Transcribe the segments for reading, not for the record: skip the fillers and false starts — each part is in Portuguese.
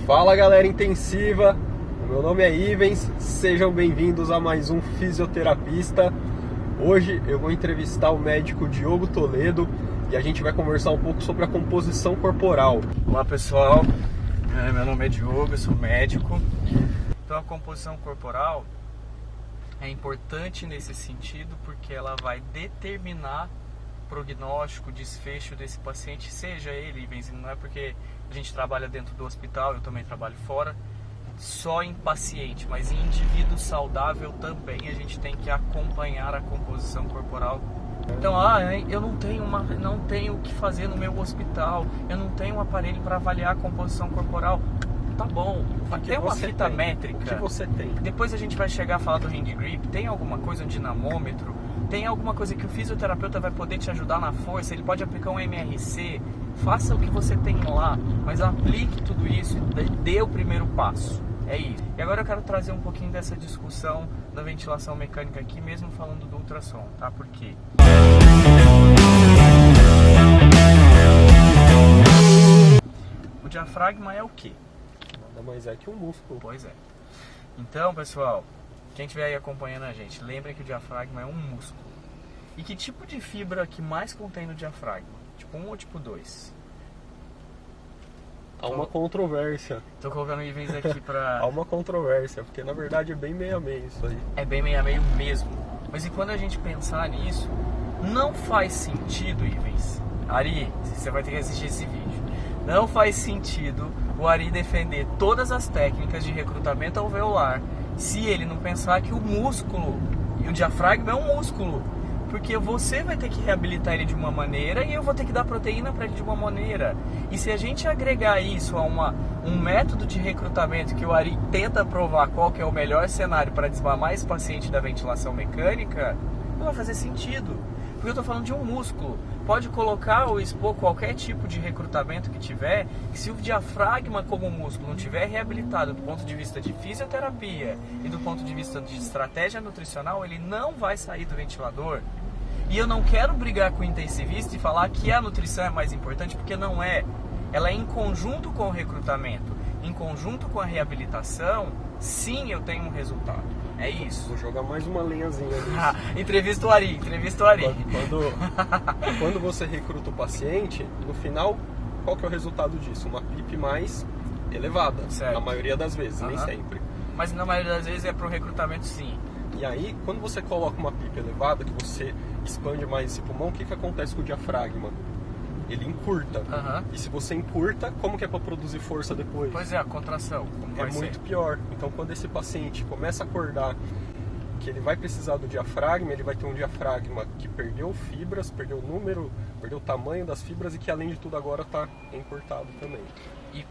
Fala galera intensiva, meu nome é Ivens, sejam bem-vindos a mais um Fisioterapista. Hoje eu vou entrevistar o médico Diogo Toledo e a gente vai conversar um pouco sobre a composição corporal. Olá pessoal, meu nome é Diogo, eu sou médico. Então a composição corporal é importante nesse sentido porque ela vai determinar o prognóstico, o desfecho desse paciente, seja ele, Ivens, não é porque a gente trabalha dentro do hospital, eu também trabalho fora, só em paciente, mas em indivíduo saudável também a gente tem que acompanhar a composição corporal. Então, eu não tenho o que fazer no meu hospital, eu não tenho um aparelho para avaliar a composição corporal. Tá bom, tem uma fita métrica. O que você tem? Depois a gente vai chegar a falar do hand grip. Tem alguma coisa, um dinamômetro? Tem alguma coisa que o fisioterapeuta vai poder te ajudar na força? Ele pode aplicar um MRC? Faça o que você tem lá, mas aplique tudo isso e dê o primeiro passo. É isso. E agora eu quero trazer um pouquinho dessa discussão da ventilação mecânica aqui, mesmo falando do ultrassom, tá? Por quê? O diafragma é o quê? Nada mais é que um músculo. Pois é. Então, pessoal, quem estiver aí acompanhando a gente, lembrem que o diafragma é um músculo. E que tipo de fibra que mais contém no diafragma? Tipo 1 ou tipo 2? Há uma controvérsia. Tô colocando itens aqui pra... Há uma controvérsia, porque na verdade é bem meio a meio isso aí. É bem meio a meio mesmo. Mas e quando a gente pensar nisso, não faz sentido, Ivens. Ari, você vai ter que assistir esse vídeo. Não faz sentido o Ari defender todas as técnicas de recrutamento alveolar se ele não pensar que o músculo, e o diafragma é um músculo, porque você vai ter que reabilitar ele de uma maneira e eu vou ter que dar proteína para ele de uma maneira. E se a gente agregar isso a um método de recrutamento que o Ari tenta provar qual que é o melhor cenário para desmamar esse paciente da ventilação mecânica, não vai fazer sentido. Porque eu estou falando de um músculo. Pode colocar ou expor qualquer tipo de recrutamento que tiver, que se o diafragma como músculo não tiver reabilitado do ponto de vista de fisioterapia e do ponto de vista de estratégia nutricional, ele não vai sair do ventilador. E eu não quero brigar com o intensivista e falar que a nutrição é mais importante, porque não é. Ela é em conjunto com o recrutamento, em conjunto com a reabilitação, sim, eu tenho um resultado. É isso. Vou jogar mais uma lenhazinha nisso. Entrevista o Ari. Quando você recruta o paciente, no final, qual que é o resultado disso? Uma PIP mais elevada, certo. Na maioria das vezes, nem sempre. Mas na maioria das vezes é para o recrutamento, sim. E aí, quando você coloca uma PIP elevada, que você expande mais esse pulmão, o que acontece com o diafragma? Ele encurta. E se você encurta, como que é para produzir força depois? Pois é, a contração. É muito pior. Então, quando esse paciente começa a acordar que ele vai precisar do diafragma, ele vai ter um diafragma que perdeu fibras, perdeu o número, perdeu o tamanho das fibras e que, além de tudo, agora está encurtado também. E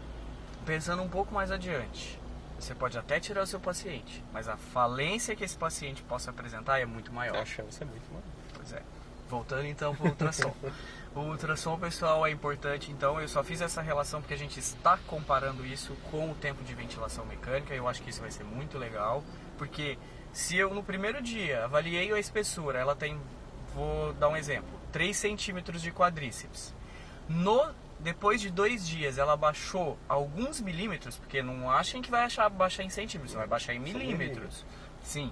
pensando um pouco mais adiante, você pode até tirar o seu paciente, mas a falência que esse paciente possa apresentar é muito maior. A chance é muito maior. Pois é. Voltando então para o ultrassom. O ultrassom, pessoal, é importante, então eu só fiz essa relação porque a gente está comparando isso com o tempo de ventilação mecânica. Eu acho que isso vai ser muito legal, porque se eu no primeiro dia avaliei a espessura, ela tem, vou dar um exemplo, 3 centímetros de quadríceps. Depois de 2 dias ela baixou alguns milímetros, porque não achem que vai baixar em centímetros, vai baixar em milímetros. Sim.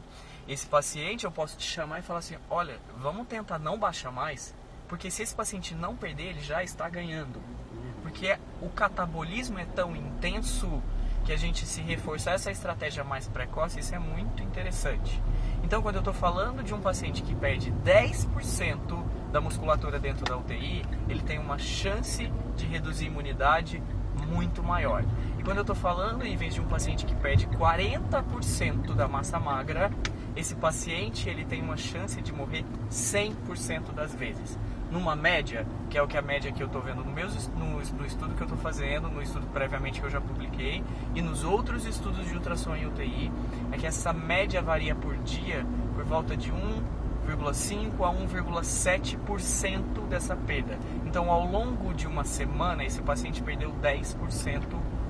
Esse paciente eu posso te chamar e falar assim, olha, vamos tentar não baixar mais, porque se esse paciente não perder, ele já está ganhando. Porque o catabolismo é tão intenso que a gente se reforçar essa estratégia mais precoce, isso é muito interessante. Então, quando eu estou falando de um paciente que perde 10% da musculatura dentro da UTI, ele tem uma chance de reduzir a imunidade muito maior. E quando eu estou falando, em vez de um paciente que perde 40% da massa magra, esse paciente ele tem uma chance de morrer 100% das vezes. Numa média, que é o que a média que eu estou vendo no estudo que eu estou fazendo, no estudo previamente que eu já publiquei, e nos outros estudos de ultrassom em UTI, é que essa média varia por dia por volta de 1,5 a 1,7% dessa perda. Então, ao longo de uma semana, esse paciente perdeu 10%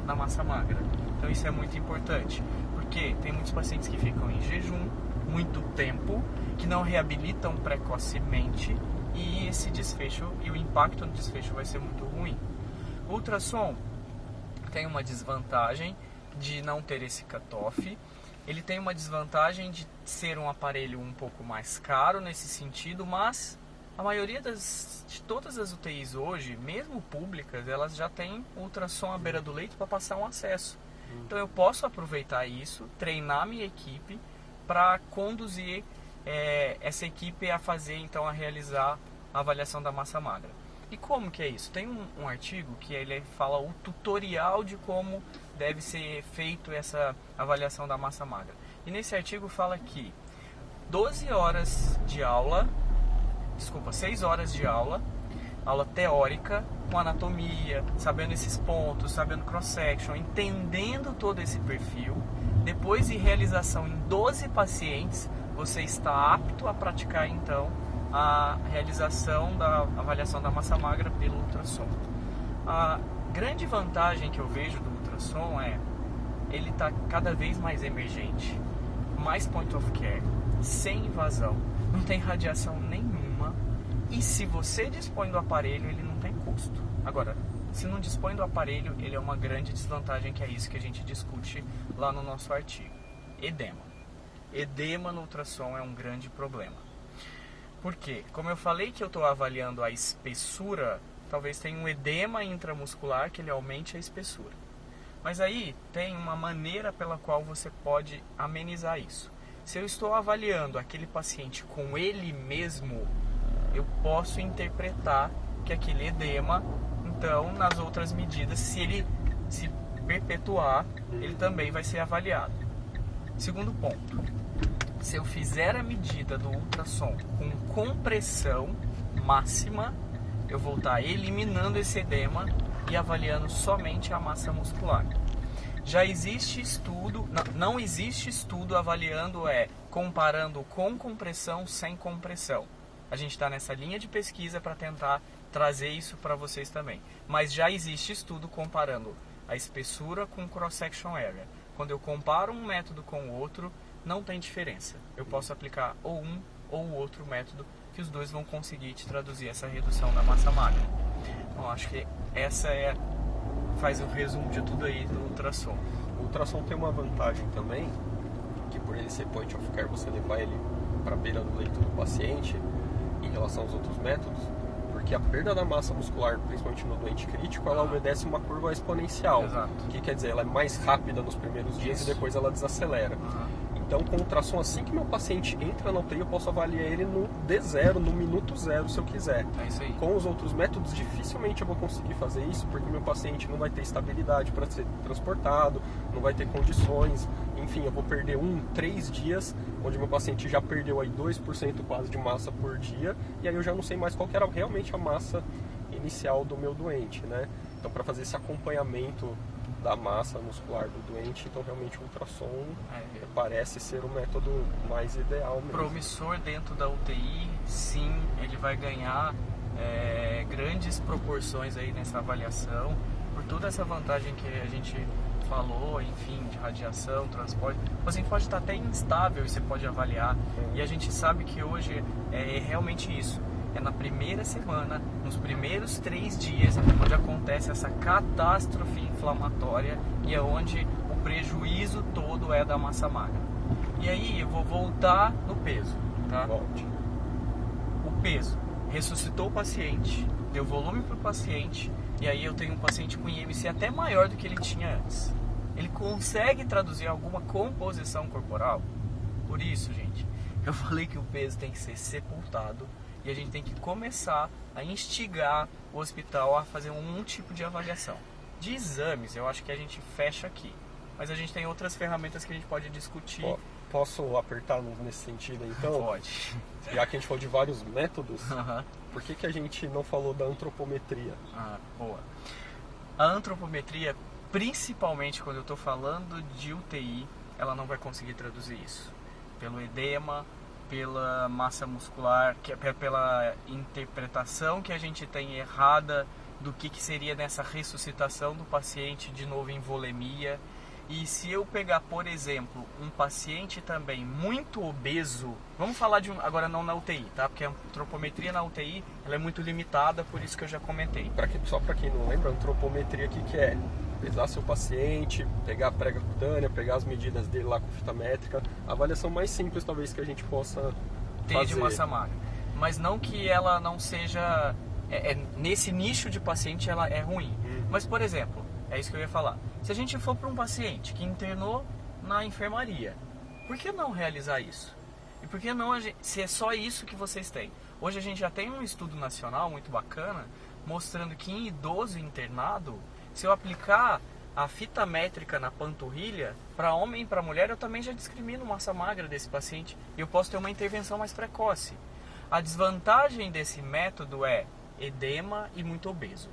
da massa magra. Então, isso é muito importante, porque tem muitos pacientes que ficam em jejum muito tempo, que não reabilitam precocemente e esse desfecho e o impacto no desfecho vai ser muito ruim. O ultrassom tem uma desvantagem de não ter esse cutoff. Ele tem uma desvantagem de ser um aparelho um pouco mais caro nesse sentido, mas a maioria de todas as UTIs hoje, mesmo públicas, elas já têm ultrassom à beira do leito para passar um acesso. Então eu posso aproveitar isso, treinar minha equipe para conduzir essa equipe a fazer, então, a realizar a avaliação da massa magra. E como que é isso? Tem um artigo que ele fala o tutorial de como deve ser feito essa avaliação da massa magra. E nesse artigo fala que 6 horas de aula, aula teórica, com anatomia, sabendo esses pontos, sabendo cross-section, entendendo todo esse perfil. Depois de realização em 12 pacientes, você está apto a praticar então a realização da avaliação da massa magra pelo ultrassom. A grande vantagem que eu vejo do ultrassom é ele está cada vez mais emergente, mais point of care, sem invasão, não tem radiação nenhuma, e se você dispõe do aparelho, ele não tem custo. Agora, se não dispõe do aparelho, ele é uma grande desvantagem, que é isso que a gente discute lá no nosso artigo. Edema. Edema no ultrassom é um grande problema. Por quê? Como eu falei que eu estou avaliando a espessura, talvez tenha um edema intramuscular que ele aumente a espessura. Mas aí tem uma maneira pela qual você pode amenizar isso. Se eu estou avaliando aquele paciente com ele mesmo, eu posso interpretar que aquele edema, então, nas outras medidas, se ele se perpetuar, ele também vai ser avaliado. Segundo ponto, se eu fizer a medida do ultrassom com compressão máxima, eu vou estar eliminando esse edema e avaliando somente a massa muscular. Já existe estudo, não existe estudo avaliando, comparando com compressão sem compressão. A gente está nessa linha de pesquisa para tentar trazer isso para vocês também. Mas já existe estudo comparando a espessura com cross-section area. Quando eu comparo um método com o outro, não tem diferença. Eu posso aplicar ou um ou o outro método, que os dois vão conseguir te traduzir essa redução da massa magra. Então, acho que essa faz o resumo de tudo aí do ultrassom. O ultrassom tem uma vantagem também, que por ele ser point of care, você levar ele para a beira do leito do paciente em relação aos outros métodos, porque a perda da massa muscular, principalmente no doente crítico, ela obedece uma curva exponencial. Exato. O que quer dizer? Ela é mais rápida nos primeiros dias e depois ela desacelera. Então, com o ultrassom, assim que meu paciente entra na UTI, eu posso avaliar ele no D0, no minuto zero, se eu quiser. É isso aí. Com os outros métodos, dificilmente eu vou conseguir fazer isso, porque meu paciente não vai ter estabilidade para ser transportado, não vai ter condições. Enfim, eu vou perder 3 dias, onde meu paciente já perdeu aí 2% quase de massa por dia, e aí eu já não sei mais qual que era realmente a massa inicial do meu doente, né? Então, para fazer esse acompanhamento da massa muscular do doente, então realmente o ultrassom parece ser o método mais ideal mesmo. Promissor dentro da UTI, sim, ele vai ganhar grandes proporções aí nessa avaliação, por toda essa vantagem que a gente falou, enfim, de radiação, transporte. O paciente pode estar até instável e você pode avaliar, e a gente sabe que hoje é realmente isso. É na primeira semana, nos primeiros 3 dias, onde acontece essa catástrofe inflamatória e é onde o prejuízo todo é da massa magra. E aí eu vou voltar no peso, tá? Volte. O peso ressuscitou o paciente, deu volume para o paciente, e aí eu tenho um paciente com IMC até maior do que ele tinha antes. Ele consegue traduzir alguma composição corporal? Por isso, gente, eu falei que o peso tem que ser sepultado. E a gente tem que começar a instigar o hospital a fazer um tipo de avaliação. De exames, eu acho que a gente fecha aqui. Mas a gente tem outras ferramentas que a gente pode discutir. Posso apertar nesse sentido, então? Pode. Já que a gente falou de vários métodos, por que a gente não falou da antropometria? Boa. A antropometria, principalmente quando eu estou falando de UTI, ela não vai conseguir traduzir isso. Pelo edema, pela massa muscular, pela interpretação que a gente tem errada do que seria nessa ressuscitação do paciente de novo em volemia. E se eu pegar, por exemplo, um paciente também muito obeso, vamos falar de agora não na UTI, tá? Porque a antropometria na UTI ela é muito limitada, por isso que eu já comentei. Só para quem não lembra, a antropometria o que é? Pesar seu paciente, pegar a prega cutânea, pegar as medidas dele lá com fita métrica, a avaliação mais simples talvez que a gente possa fazer. De massa magra. Mas não que ela não seja... nesse nicho de paciente ela é ruim. Mas, por exemplo, é isso que eu ia falar. Se a gente for para um paciente que internou na enfermaria, por que não realizar isso? E por que não, se é só isso que vocês têm? Hoje a gente já tem um estudo nacional muito bacana, mostrando que em idoso internado, se eu aplicar a fita métrica na panturrilha, para homem e para mulher, eu também já discrimino massa magra desse paciente e eu posso ter uma intervenção mais precoce. A desvantagem desse método é edema e muito obeso.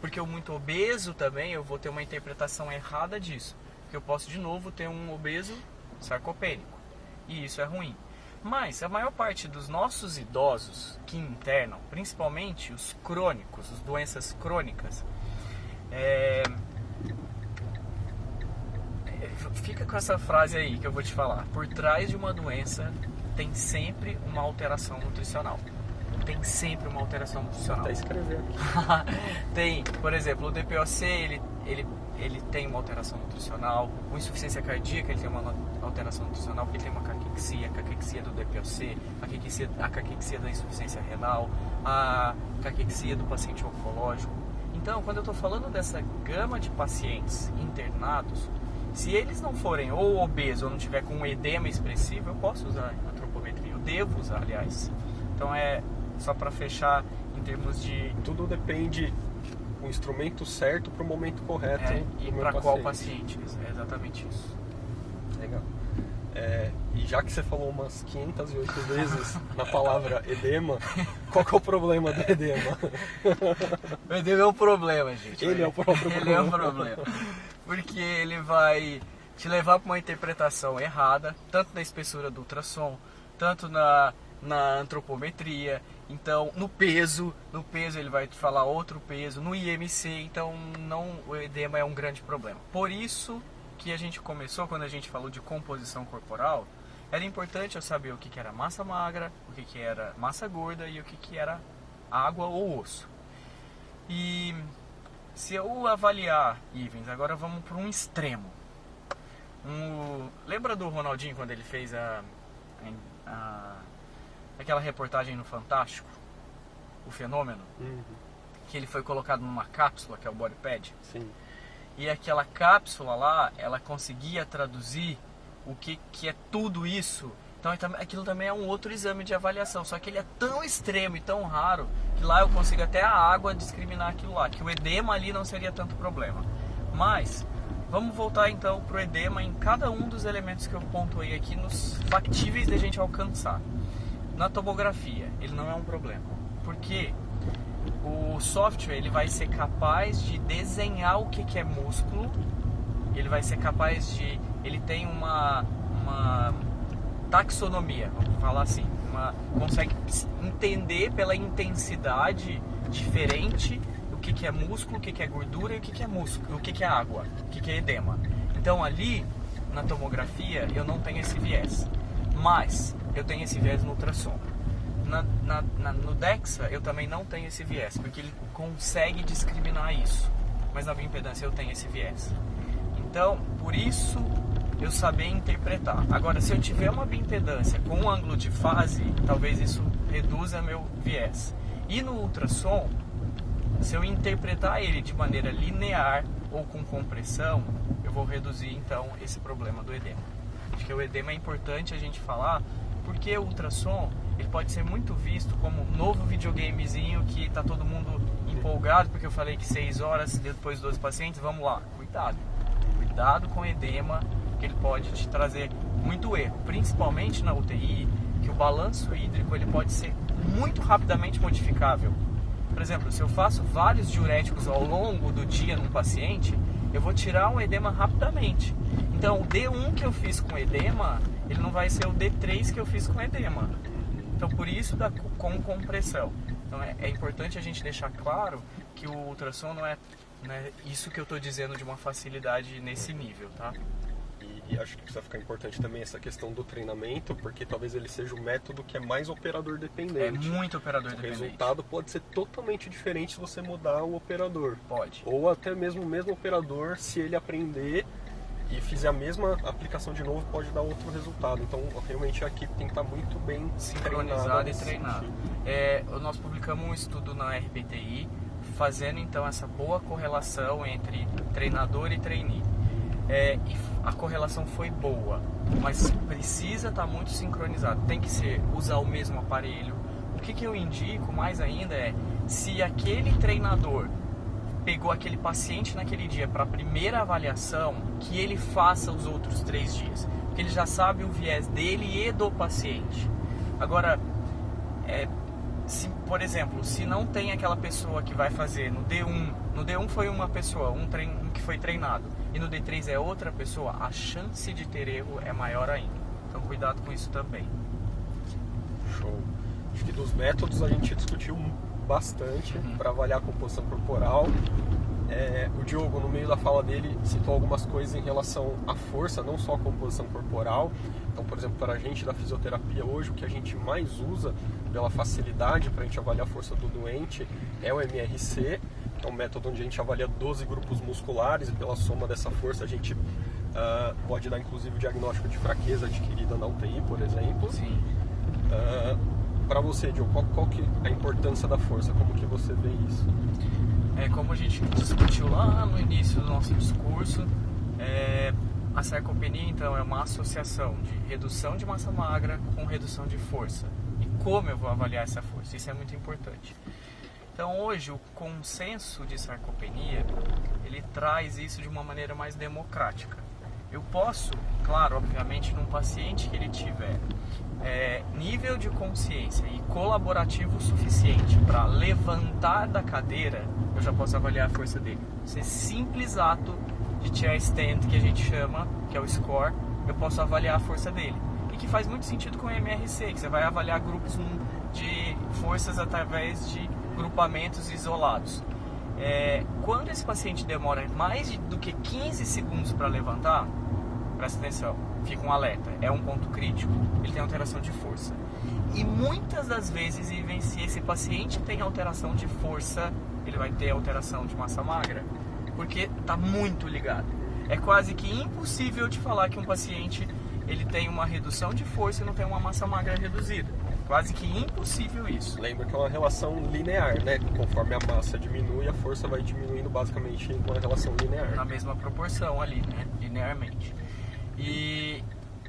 Porque o muito obeso também, eu vou ter uma interpretação errada disso. Porque eu posso de novo ter um obeso sarcopênico. E isso é ruim. Mas a maior parte dos nossos idosos que internam, principalmente os crônicos, as doenças crônicas, fica com essa frase aí que eu vou te falar. Por trás de uma doença tem sempre uma alteração nutricional. Tem sempre uma alteração nutricional. Vou até escrever aqui. Tem, por exemplo, o DPOC, ele tem uma alteração nutricional. O insuficiência cardíaca, ele tem uma alteração nutricional, porque ele tem uma caquexia do DPOC, a caquexia da insuficiência renal, a caquexia do paciente oncológico. Então, quando eu estou falando dessa gama de pacientes internados, se eles não forem ou obesos ou não tiver com um edema expressivo, eu posso usar a antropometria, eu devo usar, aliás. Então só para fechar em termos de... Tudo depende do instrumento certo para o momento correto. E para qual paciente, é exatamente isso. Legal. E já que você falou umas 508 vezes na palavra edema, qual que é o problema do edema? O edema é um problema, gente. Ele é o próprio problema. Ele é um problema. Porque ele vai te levar para uma interpretação errada, tanto na espessura do ultrassom, tanto na antropometria, então no peso ele vai te falar outro peso, no IMC, então o edema é um grande problema. Por isso que a gente começou, quando a gente falou de composição corporal, era importante eu saber o que era massa magra, o que era massa gorda e o que era água ou osso. E se eu avaliar, Ivens, agora vamos para um extremo. Lembra do Ronaldinho quando ele fez aquela reportagem no Fantástico, o Fenômeno, que ele foi colocado numa cápsula, que é o BodyPad? Sim. E aquela cápsula lá, ela conseguia traduzir o que é tudo isso. Então aquilo também é um outro exame de avaliação, só que ele é tão extremo e tão raro que lá eu consigo até a água discriminar aquilo lá, que o edema ali não seria tanto problema. Mas vamos voltar então para o edema em cada um dos elementos que eu pontuei aqui, nos factíveis de a gente alcançar. Na tomografia, ele não é um problema, porque o software ele vai ser capaz de desenhar o que é músculo, ele vai ser capaz de... ele tem uma taxonomia, vamos falar assim, consegue entender pela intensidade diferente o que é músculo, o que é gordura e o que é músculo, o que é água, o que é edema. Então ali, na tomografia, eu não tenho esse viés, mas eu tenho esse viés no ultrassom. No DEXA eu também não tenho esse viés, porque ele consegue discriminar isso, mas na bioimpedância eu tenho esse viés. Então, por isso, eu saber interpretar. Agora, se eu tiver uma bioimpedância com um ângulo de fase, talvez isso reduza meu viés. E no ultrassom, se eu interpretar ele de maneira linear ou com compressão, eu vou reduzir então esse problema do edema. Acho que o edema é importante a gente falar, porque o ultrassom ele pode ser muito visto como um novo videogamezinho que tá todo mundo empolgado, porque eu falei que 6 horas depois 12 pacientes, vamos lá, cuidado com o edema, que ele pode te trazer muito erro, principalmente na UTI, que o balanço hídrico ele pode ser muito rapidamente modificável. Por exemplo, se eu faço vários diuréticos ao longo do dia num paciente, eu vou tirar um edema rapidamente. Então, o D1 que eu fiz com edema, ele não vai ser o D3 que eu fiz com edema. Então, por isso, com compressão. Então, é importante a gente deixar claro que o ultrassom não é né? Isso que eu tô dizendo de uma facilidade nesse nível, tá? E acho que precisa ficar importante também essa questão do treinamento, porque talvez ele seja o método que é mais operador dependente. É muito operador O dependente. resultado pode ser totalmente diferente se você mudar o operador. Pode. Ou até mesmo o mesmo operador, se ele aprender e fizer a mesma aplicação de novo, pode dar outro resultado. Então, realmente a equipe tem que estar muito bem Sincronizada e treinada. Nós publicamos um estudo na RPTI, fazendo então essa boa correlação entre treinador e trainee. E a correlação foi boa, mas precisa estar muito sincronizado. Tem que usar o mesmo aparelho. O que eu indico mais ainda é, se aquele treinador pegou aquele paciente naquele dia para a primeira avaliação, que ele faça os outros 3 dias, porque ele já sabe o viés dele e do paciente. Agora, se, por exemplo, se não tem aquela pessoa que vai fazer no D1 foi uma pessoa, um que foi treinado, e no D3 é outra pessoa, a chance de ter erro é maior ainda. Então cuidado com isso também. Show. Acho que dos métodos a gente discutiu bastante para avaliar a composição corporal. O Diogo, no meio da fala dele, citou algumas coisas em relação à força, não só a composição corporal. Então, por exemplo, para a gente da fisioterapia hoje, o que a gente mais usa pela facilidade para a gente avaliar a força do doente é o MRC, que é um método onde a gente avalia 12 grupos musculares e pela soma dessa força a gente pode dar inclusive o diagnóstico de fraqueza adquirida na UTI, por exemplo. Sim. Para você, Diogo, qual que é a importância da força? Como que você vê isso? Como a gente discutiu lá no início do nosso discurso, a sarcopenia então é uma associação de redução de massa magra com redução de força. E como eu vou avaliar essa força? Isso é muito importante. Então hoje o consenso de sarcopenia, ele traz isso de uma maneira mais democrática. Eu posso, claro, obviamente, num paciente que ele tiver nível de consciência e colaborativo suficiente para levantar da cadeira, eu já posso avaliar a força dele. Esse simples ato de chair stand, que a gente chama, que é o score, eu posso avaliar a força dele. E que faz muito sentido com o MRC, que você vai avaliar grupos de forças através de grupamentos isolados. Quando esse paciente demora mais do que 15 segundos para levantar, presta atenção, fica um alerta, é um ponto crítico, ele tem alteração de força. E muitas das vezes, se esse paciente tem alteração de força, ele vai ter alteração de massa magra, porque está muito ligado. É quase que impossível de falar que um paciente ele tem uma redução de força e não tem uma massa magra reduzida. Quase que impossível isso. Lembra que é uma relação linear, né? Conforme a massa diminui, a força vai diminuindo basicamente em uma relação linear. Na mesma proporção ali, né? Linearmente. E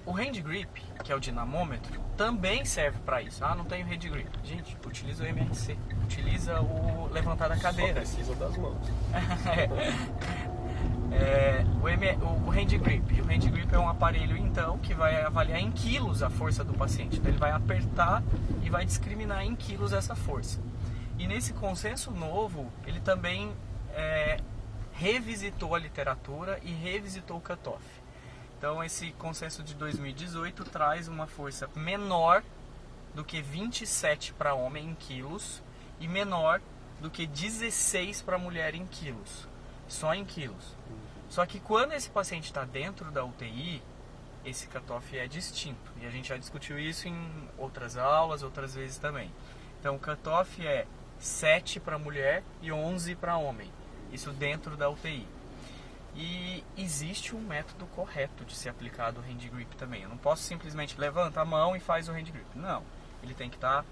o hand grip, que é o dinamômetro, também serve para isso. Não tenho hand grip. Gente, utiliza o MRC. Utiliza o levantar da cadeira. Só precisa das mãos. O hand grip. O hand grip é um aparelho, então, que vai avaliar em quilos a força do paciente. Então, ele vai apertar e vai discriminar em quilos essa força. E nesse consenso novo, ele também revisitou a literatura e revisitou o cutoff. Então, esse consenso de 2018 traz uma força menor do que 27 para homem em quilos e menor do que 16 para mulher em quilos. Só em quilos. Só que quando esse paciente está dentro da UTI, esse cutoff é distinto. E a gente já discutiu isso em outras aulas, outras vezes também. Então o cutoff é 7 para mulher e 11 para homem. Isso dentro da UTI. E existe um método correto de ser aplicado o hand grip também. Eu não posso simplesmente levanta a mão e faz o hand grip. Não. Ele tem que estar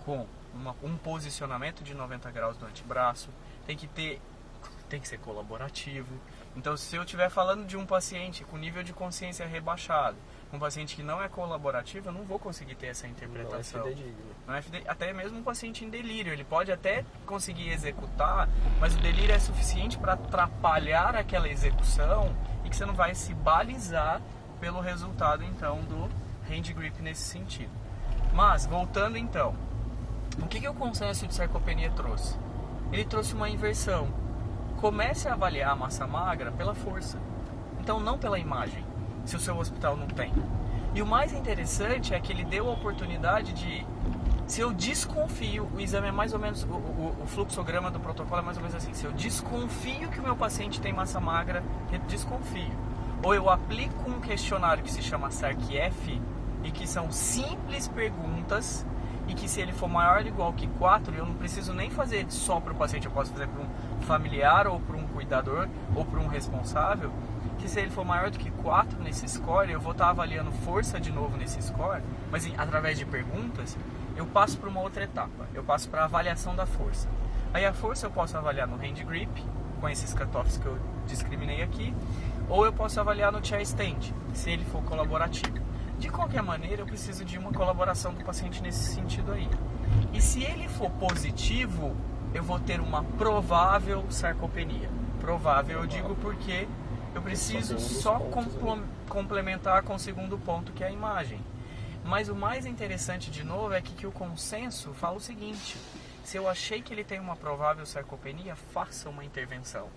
com um posicionamento de 90 graus do antebraço. Tem que ser colaborativo. Então, se eu estiver falando de um paciente com nível de consciência rebaixado, um paciente que não é colaborativo, eu não vou conseguir ter essa interpretação. Não é fidedigno. Não é até mesmo um paciente em delírio, ele pode até conseguir executar, mas o delírio é suficiente para atrapalhar aquela execução e que você não vai se balizar pelo resultado, então, do hand grip nesse sentido. Mas, voltando então, o que o consenso de sarcopenia trouxe? Ele trouxe uma inversão. Comece a avaliar a massa magra pela força, então não pela imagem, se o seu hospital não tem. E o mais interessante é que ele deu a oportunidade de Se eu desconfio, o exame é mais ou menos, o fluxograma do protocolo é mais ou menos assim. Se eu desconfio que o meu paciente tem massa magra, eu desconfio. Ou eu aplico um questionário que se chama SARC-F, e que são simples perguntas, e que se ele for maior ou igual que 4, eu não preciso nem fazer só para o paciente, eu posso fazer para um familiar, ou para um cuidador, ou para um responsável, que se ele for maior do que 4 nesse score, eu vou estar avaliando força de novo nesse score, mas através de perguntas, eu passo para uma outra etapa, eu passo para a avaliação da força. Aí a força eu posso avaliar no hand grip, com esses cutoffs que eu discriminei aqui, ou eu posso avaliar no chair stand, se ele for colaborativo. De qualquer maneira, eu preciso de uma colaboração do paciente nesse sentido aí. E se ele for positivo, eu vou ter uma provável sarcopenia. Provável eu digo porque eu preciso só complementar com o segundo ponto, que é a imagem. Mas o mais interessante, de novo, é que o consenso fala o seguinte: se eu achei que ele tem uma provável sarcopenia, faça uma intervenção.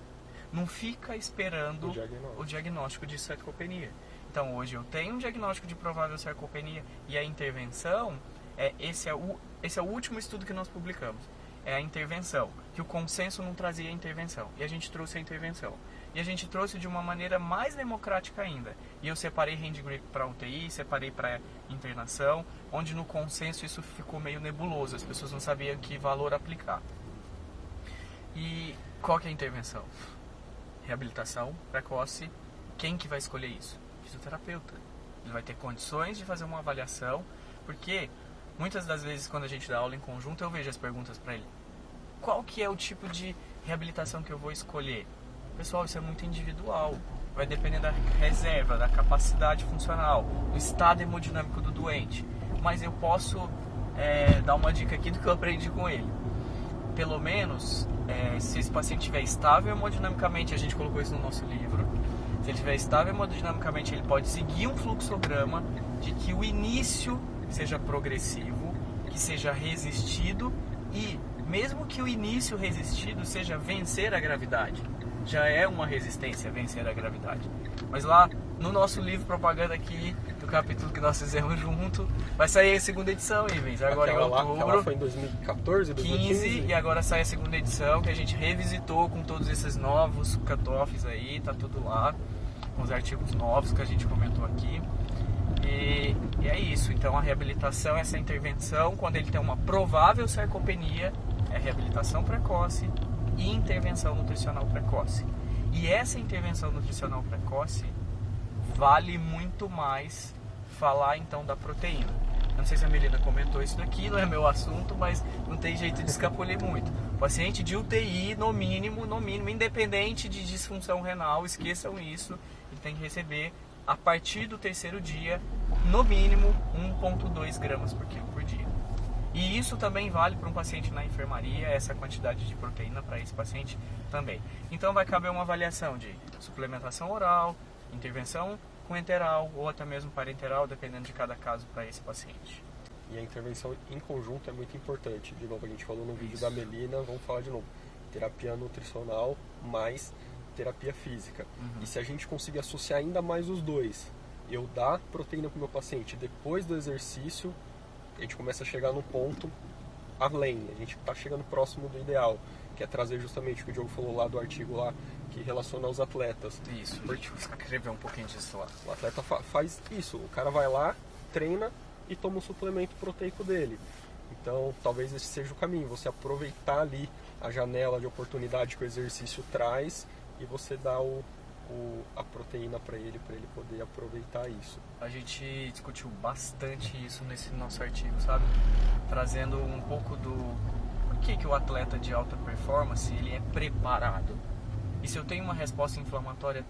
Não fica esperando o diagnóstico de sarcopenia. Então, hoje eu tenho um diagnóstico de provável sarcopenia e a intervenção, esse é o último estudo que nós publicamos. É a intervenção, que o consenso não trazia a intervenção. E a gente trouxe a intervenção. E a gente trouxe de uma maneira mais democrática ainda. E eu separei hand grip para UTI, separei para internação, onde no consenso isso ficou meio nebuloso, as pessoas não sabiam que valor aplicar. E qual que é a intervenção? Reabilitação precoce. Quem que vai escolher isso? Fisioterapeuta. Ele vai ter condições de fazer uma avaliação, porque muitas das vezes quando a gente dá aula em conjunto eu vejo as perguntas para ele. Qual que é o tipo de reabilitação que eu vou escolher? Pessoal, isso é muito individual. Vai depender da reserva, da capacidade funcional, do estado hemodinâmico do doente. Mas eu posso dar uma dica aqui do que eu aprendi com ele. Pelo menos, se esse paciente estiver estável hemodinamicamente, a gente colocou isso no nosso livro, se ele estiver estável hemodinamicamente, ele pode seguir um fluxograma de que o início seja progressivo, que seja resistido e mesmo que o início resistido seja vencer a gravidade. Já é uma resistência vencer a gravidade. Mas lá no nosso livro propaganda aqui, do capítulo que nós fizemos junto, vai sair a segunda edição, Ivens, agora em outubro. Aquela foi em 2014, 2015? E agora sai a segunda edição, que a gente revisitou com todos esses novos cutoffs aí, tá tudo lá, com os artigos novos que a gente comentou aqui. E é isso, então a reabilitação, essa intervenção, quando ele tem uma provável sarcopenia, é reabilitação precoce e intervenção nutricional precoce. E essa intervenção nutricional precoce vale muito mais falar então da proteína. Eu não sei se a Melina comentou isso daqui, não é meu assunto, mas não tem jeito de escapulir muito. Paciente de UTI, no mínimo, independente de disfunção renal, esqueçam isso, ele tem que receber a partir do terceiro dia, no mínimo 1,2 gramas por quilo por dia. E isso também vale para um paciente na enfermaria, essa quantidade de proteína para esse paciente também. Então vai caber uma avaliação de suplementação oral, intervenção com enteral ou até mesmo parenteral, dependendo de cada caso para esse paciente. E a intervenção em conjunto é muito importante. De novo, a gente falou no vídeo da Melina, vamos falar de novo. Terapia nutricional mais terapia física. E se a gente conseguir associar ainda mais os dois, eu dar proteína para o meu paciente depois do exercício, a gente começa a chegar no ponto além, a gente está chegando próximo do ideal, que é trazer justamente o que o Diogo falou lá do artigo lá, que relaciona aos atletas. Isso, deixa eu escrever um pouquinho disso lá. O atleta faz isso, o cara vai lá, treina e toma um suplemento proteico dele. Então, talvez esse seja o caminho, você aproveitar ali a janela de oportunidade que o exercício traz e você dá a proteína para ele poder aproveitar isso. A gente discutiu bastante isso nesse nosso artigo, sabe? Trazendo um pouco do por que o atleta de alta performance ele é preparado. E se eu tenho uma resposta inflamatória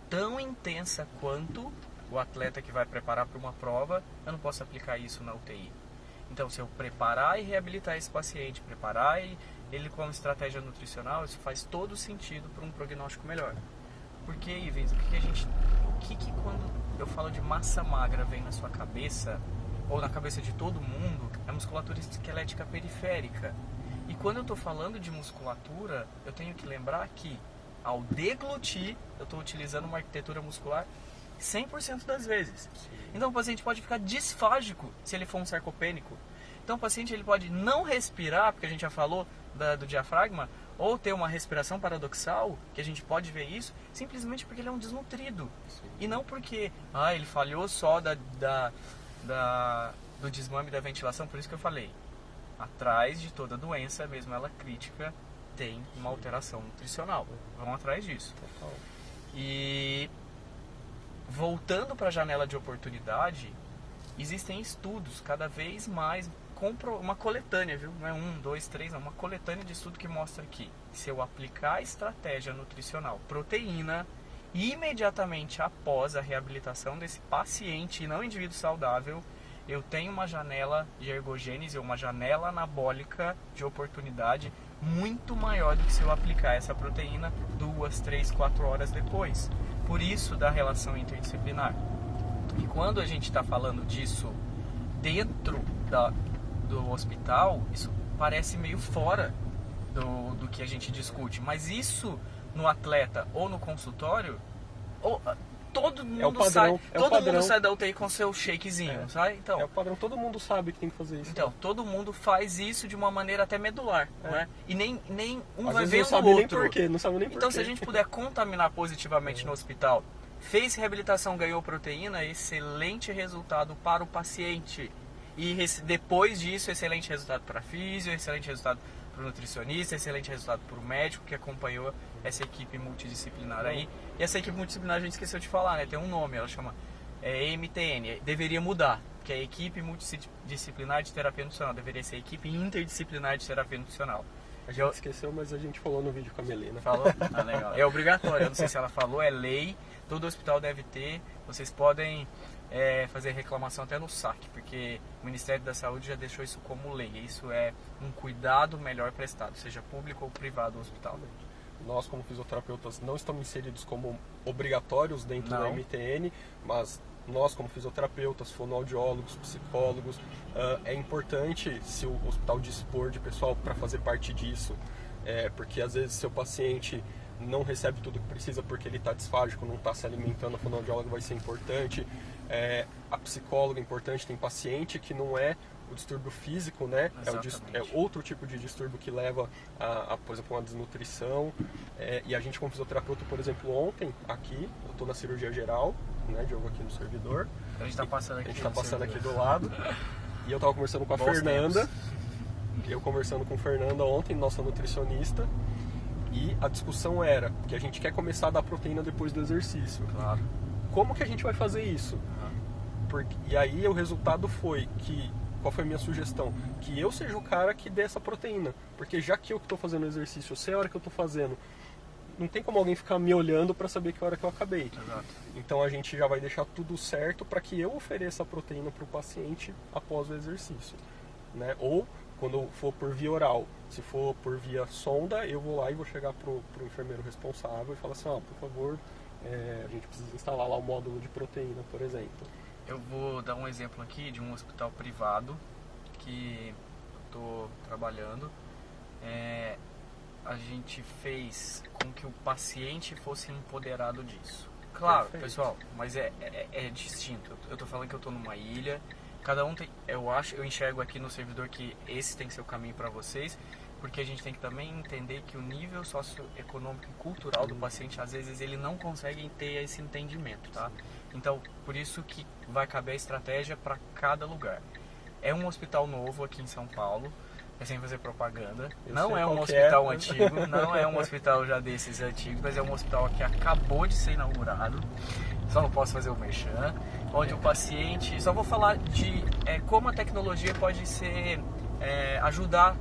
tão intensa quanto o atleta que vai preparar para uma prova, eu não posso aplicar isso na UTI. Então, se eu preparar e reabilitar esse paciente, preparar ele com estratégia nutricional, isso faz todo sentido para um prognóstico melhor. Porque, Ivens, o que quando eu falo de massa magra vem na sua cabeça, ou na cabeça de todo mundo, é musculatura esquelética periférica. E quando eu estou falando de musculatura, eu tenho que lembrar que ao deglutir, eu estou utilizando uma arquitetura muscular 100% das vezes. Então o paciente pode ficar disfágico se ele for um sarcopênico. Então o paciente ele pode não respirar, porque a gente já falou do diafragma, ou ter uma respiração paradoxal, que a gente pode ver isso, simplesmente porque ele é um desnutrido. Sim. E não porque ele falhou só do desmame da ventilação. Por isso que eu falei, atrás de toda doença, mesmo ela crítica, tem uma alteração nutricional. Vão atrás disso. Total. E voltando para a janela de oportunidade, existem estudos cada vez mais, uma coletânea, viu? Não é 1, 2, 3, não, uma coletânea de estudo que mostra que se eu aplicar a estratégia nutricional proteína imediatamente após a reabilitação desse paciente e não indivíduo saudável, eu tenho uma janela de ergogênese, uma janela anabólica de oportunidade muito maior do que se eu aplicar essa proteína 2, 3, 4 horas depois. Por isso da relação interdisciplinar. E quando a gente está falando disso dentro do hospital, isso parece meio fora do que a gente discute. Mas isso no atleta ou no consultório, todo mundo sai da UTI com seu shakezinho, sabe? Então, é o padrão, todo mundo sabe que tem que fazer isso. Então, todo mundo faz isso de uma maneira até medular, não é? E nem um às vai vezes ver não o sabe outro. Nem por quê, não sabe nem por então, quê. se a gente puder contaminar positivamente no hospital, fez reabilitação, ganhou proteína, excelente resultado para o paciente. E depois disso, excelente resultado para a físio, excelente resultado para o nutricionista, excelente resultado para o médico que acompanhou essa equipe multidisciplinar aí. E essa equipe multidisciplinar a gente esqueceu de falar, né? Tem um nome, ela chama EMTN. Deveria mudar, que é a equipe multidisciplinar de terapia nutricional. Deveria ser a equipe interdisciplinar de terapia nutricional. A gente esqueceu, mas a gente falou no vídeo com a Melina. Falou? Ah, legal. É obrigatório, eu não sei se ela falou, é lei, todo hospital deve ter. Vocês podem fazer reclamação até no SAC, porque o Ministério da Saúde já deixou isso como lei. Isso é um cuidado melhor prestado, seja público ou privado o hospital. Nós, como fisioterapeutas, não estamos inseridos como obrigatórios dentro da MTN, mas nós, como fisioterapeutas, fonoaudiólogos, psicólogos, é importante se o hospital dispor de pessoal para fazer parte disso, porque às vezes seu paciente não recebe tudo que precisa porque ele está disfágico, não está se alimentando, a fonoaudióloga vai ser importante, a psicóloga é importante, tem paciente que não é o distúrbio físico, né? É outro tipo de distúrbio que leva por exemplo, uma desnutrição. E a gente, como fisioterapeuta, por exemplo, ontem, aqui, eu estou na cirurgia geral, né? Diogo aqui no servidor. A gente está passando aqui do lado. E eu estava conversando com a Fernanda. Eu conversando com a Fernanda ontem, nossa nutricionista. E a discussão era que a gente quer começar a dar proteína depois do exercício. Claro. Como que a gente vai fazer isso? E aí o resultado foi que... Qual foi a minha sugestão? Que eu seja o cara que dê essa proteína. Porque já que eu estou fazendo o exercício, eu sei a hora que eu estou fazendo, não tem como alguém ficar me olhando para saber que hora que eu acabei. Exato. Então a gente já vai deixar tudo certo para que eu ofereça a proteína para o paciente após o exercício, né? Ou quando for por via oral, se for por via sonda, eu vou lá e vou chegar pro enfermeiro responsável e falar assim, por favor, a gente precisa instalar lá o módulo de proteína, por exemplo. Eu vou dar um exemplo aqui de um hospital privado que eu estou trabalhando. A gente fez com que o paciente fosse empoderado disso. Claro, perfeito. Pessoal, mas é distinto. Eu estou falando que eu estou numa ilha. Cada um tem, eu enxergo aqui no servidor que esse tem que ser o caminho para vocês, porque a gente tem que também entender que o nível socioeconômico e cultural do paciente, às vezes, ele não consegue ter esse entendimento, tá? Então, por isso que vai caber a estratégia para cada lugar. É um hospital novo aqui em São Paulo, sem fazer propaganda. Não é um hospital antigo, não é um hospital já desses antigos, mas é um hospital que acabou de ser inaugurado. Só não posso fazer o merchan. Onde o paciente... Só vou falar de como a tecnologia pode ser... ajudar,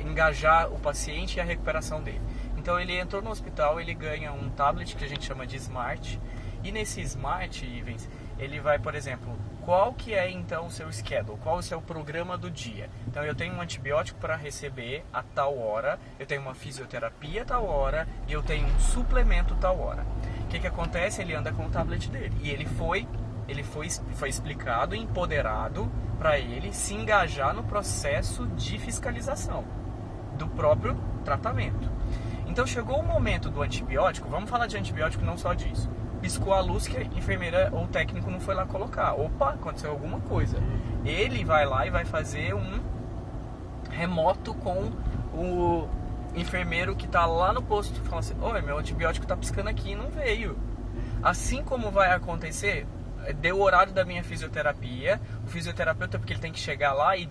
engajar o paciente e a recuperação dele. Então ele entrou no hospital, ele ganha um tablet que a gente chama de Smart. E nesse Smart, Ivens, ele vai, por exemplo... Qual que é então o seu schedule? Qual o seu programa do dia? Então eu tenho um antibiótico para receber a tal hora, eu tenho uma fisioterapia a tal hora e eu tenho um suplemento a tal hora. O que acontece? Ele anda com o tablet dele e ele foi explicado, empoderado para ele se engajar no processo de fiscalização do próprio tratamento. Então chegou o momento do antibiótico, vamos falar de antibiótico, não só disso. Piscou a luz que a enfermeira ou o técnico não foi lá colocar. Opa, aconteceu alguma coisa. Ele vai lá e vai fazer um remoto com o enfermeiro que está lá no posto falando assim, oi, meu antibiótico está piscando aqui e não veio. Assim como vai acontecer, deu o horário da minha fisioterapia, o fisioterapeuta, porque ele tem que chegar lá e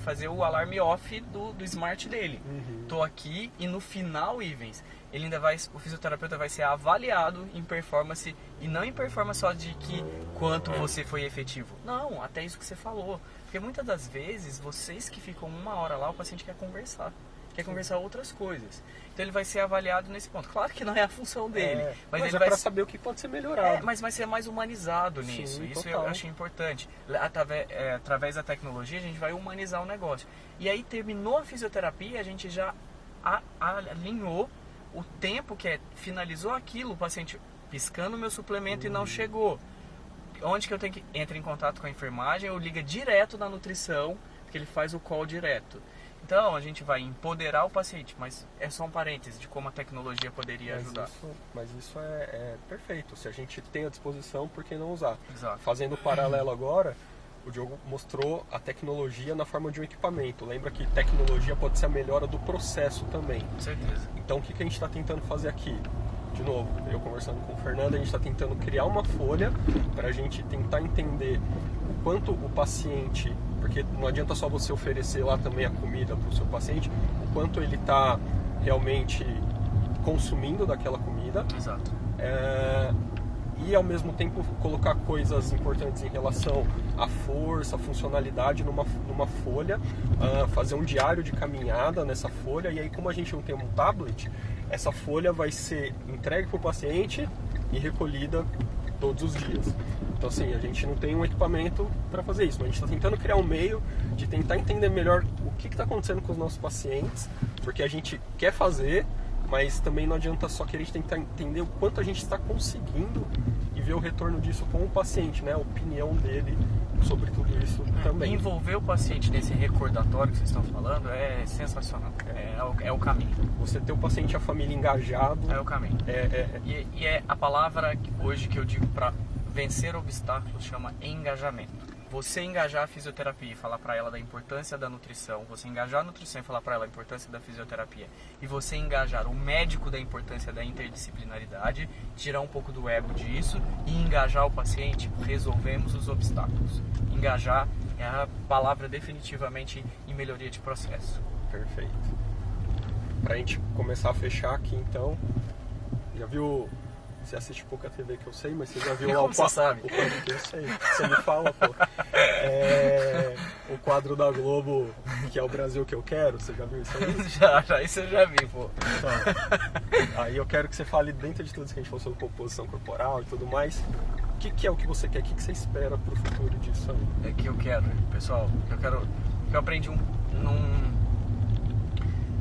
fazer o alarme off do smart dele. Tô aqui e no final, Ivens, ele ainda o fisioterapeuta vai ser avaliado em performance, e não em performance só de que quanto você foi efetivo. Não, até isso que você falou. Porque muitas das vezes, vocês que ficam 1 hora lá, o paciente quer conversar outras coisas. Então ele vai ser avaliado nesse ponto. Claro que não é a função dele, mas ele é vai para saber o que pode ser melhorado. mas vai ser mais humanizado nisso. Sim, isso total. eu achei importante. Através da tecnologia a gente vai humanizar o negócio. E aí terminou a fisioterapia, a gente já alinhou o tempo que finalizou aquilo, o paciente piscando o meu suplemento e não chegou. Onde que eu tenho que entrar em contato com a enfermagem ou liga direto na nutrição, porque ele faz o call direto. Então, a gente vai empoderar o paciente, mas é só um parêntese de como a tecnologia poderia ajudar. Mas isso é perfeito. Se a gente tem à disposição, por que não usar? Exato. Fazendo o paralelo agora, o Diogo mostrou a tecnologia na forma de um equipamento. Lembra que tecnologia pode ser a melhora do processo também. Com certeza. Então, o que a gente está tentando fazer aqui? De novo, eu conversando com o Fernando, a gente está tentando criar uma folha para a gente tentar entender o quanto o paciente, porque não adianta só você oferecer lá também a comida para o seu paciente, o quanto ele está realmente consumindo daquela comida. Exato. E ao mesmo tempo colocar coisas importantes em relação à força, à funcionalidade numa folha, fazer um diário de caminhada nessa folha, e aí como a gente não tem um tablet, essa folha vai ser entregue para o paciente e recolhida todos os dias. Então assim, a gente não tem um equipamento para fazer isso, mas a gente está tentando criar um meio de tentar entender melhor o que está acontecendo com os nossos pacientes, porque a gente quer fazer, mas também não adianta só querer tentar entender o quanto a gente está conseguindo e ver o retorno disso com o paciente, né? A opinião dele sobre tudo isso também. Envolver o paciente nesse recordatório que vocês estão falando é sensacional, é o caminho. Você ter o paciente e a família engajado... É o caminho. E é a palavra hoje que eu digo para vencer obstáculos, chama engajamento. Você engajar a fisioterapia e falar para ela da importância da nutrição, você engajar a nutrição e falar para ela a importância da fisioterapia, e você engajar o médico da importância da interdisciplinaridade, tirar um pouco do ego disso e engajar o paciente, resolvemos os obstáculos. Engajar é a palavra definitivamente em melhoria de processo. Perfeito. Pra gente começar a fechar aqui então, já viu... Você assiste pouca TV que eu sei, mas você já viu lá o quadro? Sabe? Eu sei, você me fala, pô. O quadro da Globo, que é o Brasil que eu quero, você já viu isso aí? Já, isso eu já vi, pô. Então, aí eu quero que você fale, dentro de tudo isso que a gente falou sobre composição corporal e tudo mais, o que é o que você quer, o que você espera pro futuro disso aí? É que eu quero, pessoal, eu aprendi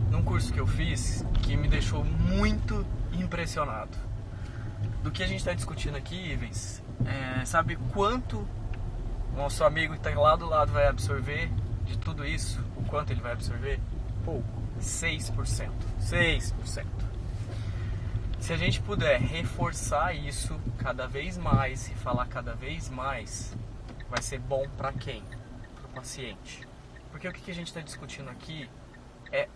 num curso que eu fiz que me deixou muito impressionado. Do que a gente está discutindo aqui, Ivens, sabe quanto o nosso amigo que está lá do lado vai absorver de tudo isso? O quanto ele vai absorver? Pouco. 6%. 6%. Se a gente puder reforçar isso cada vez mais e falar cada vez mais, vai ser bom para quem? Para o paciente. Porque o que a gente está discutindo aqui é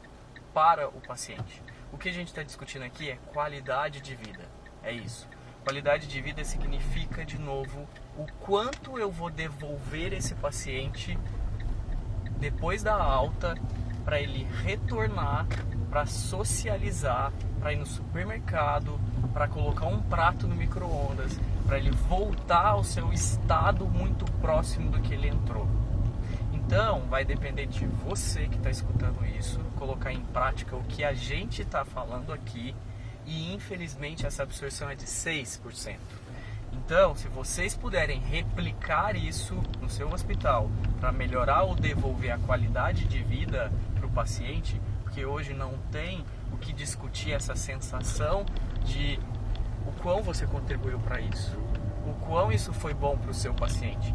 para o paciente. O que a gente está discutindo aqui é qualidade de vida. É isso. Qualidade de vida significa, de novo, o quanto eu vou devolver esse paciente depois da alta para ele retornar, para socializar, para ir no supermercado, para colocar um prato no micro-ondas, para ele voltar ao seu estado muito próximo do que ele entrou. Então, vai depender de você que está escutando isso, colocar em prática o que a gente está falando aqui. E infelizmente essa absorção é de 6%. Então, se vocês puderem replicar isso no seu hospital para melhorar ou devolver a qualidade de vida para o paciente, porque hoje não tem o que discutir essa sensação de o quão você contribuiu para isso, o quão isso foi bom para o seu paciente.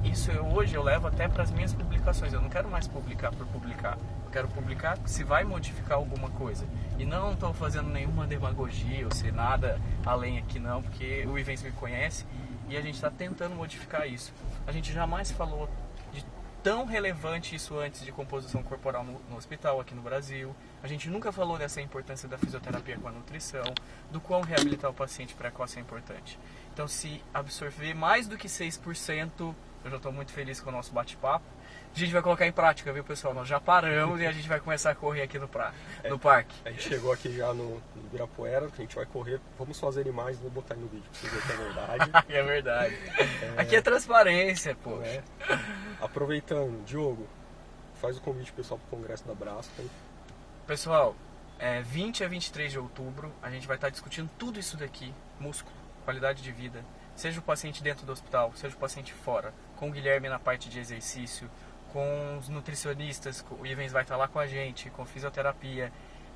Isso hoje eu levo até para as minhas publicações. Eu não quero mais publicar por publicar. Eu quero publicar se vai modificar alguma coisa. E não estou fazendo nenhuma demagogia ou ser nada além aqui não, porque o Ivens me conhece e a gente está tentando modificar isso. A gente jamais falou de tão relevante isso antes de composição corporal no hospital aqui no Brasil. A gente nunca falou dessa importância da fisioterapia com a nutrição, do quão reabilitar o paciente precoce é importante. Então, se absorver mais do que 6%, eu já estou muito feliz com o nosso bate-papo. A gente vai colocar em prática, viu, pessoal? Nós já paramos e a gente vai começar a correr aqui no parque. A gente chegou aqui já no Ibirapuera, a gente vai correr. Vamos fazer imagens, vou botar aí no vídeo pra vocês verem que é verdade. É verdade. Aqui é transparência, pô. Aproveitando, Diogo, faz o convite pessoal pro Congresso da Braskem. Pessoal, 20 a 23 de outubro, a gente vai estar discutindo tudo isso daqui. Músculo, qualidade de vida. Seja o paciente dentro do hospital, seja o paciente fora. Com o Guilherme na parte de exercício, com os nutricionistas, o Ivens vai estar lá com a gente, com fisioterapia.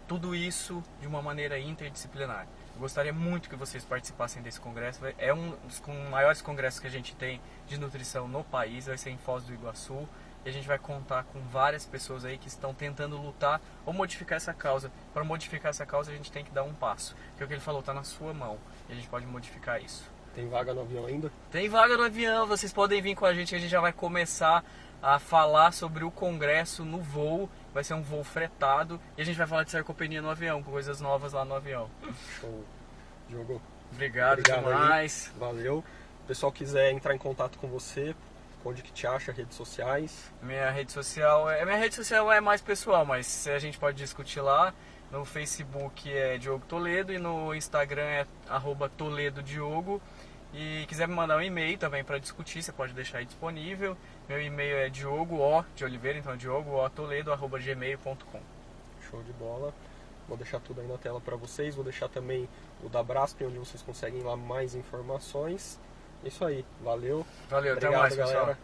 Tudo isso de uma maneira interdisciplinar. Eu gostaria muito que vocês participassem desse congresso. É um dos maiores congressos que a gente tem de nutrição no país, vai ser em Foz do Iguaçu. E a gente vai contar com várias pessoas aí que estão tentando lutar ou modificar essa causa. Para modificar essa causa a gente tem que dar um passo. Que é o que ele falou, está na sua mão. E a gente pode modificar isso. Tem vaga no avião ainda? Tem vaga no avião, vocês podem vir com a gente já vai começar a falar sobre o congresso no voo. Vai ser um voo fretado e a gente vai falar de sarcopenia no avião, coisas novas lá no avião. Show. Diogo. Obrigado demais. Aí. Valeu. Se o pessoal quiser entrar em contato com você, onde que te acha? Redes sociais? Minha rede social é mais pessoal, mas a gente pode discutir lá. No Facebook é Diogo Toledo e no Instagram é @ToledoDiogo. E quiser me mandar um e-mail também para discutir, você pode deixar aí disponível. Meu e-mail é Diogo O de Oliveira, então diogootoledo@gmail.com. Show de bola. Vou deixar tudo aí na tela para vocês. Vou deixar também o da Braskem, onde vocês conseguem lá mais informações. Isso aí. Valeu. Valeu, obrigado, até mais, galera. pessoal.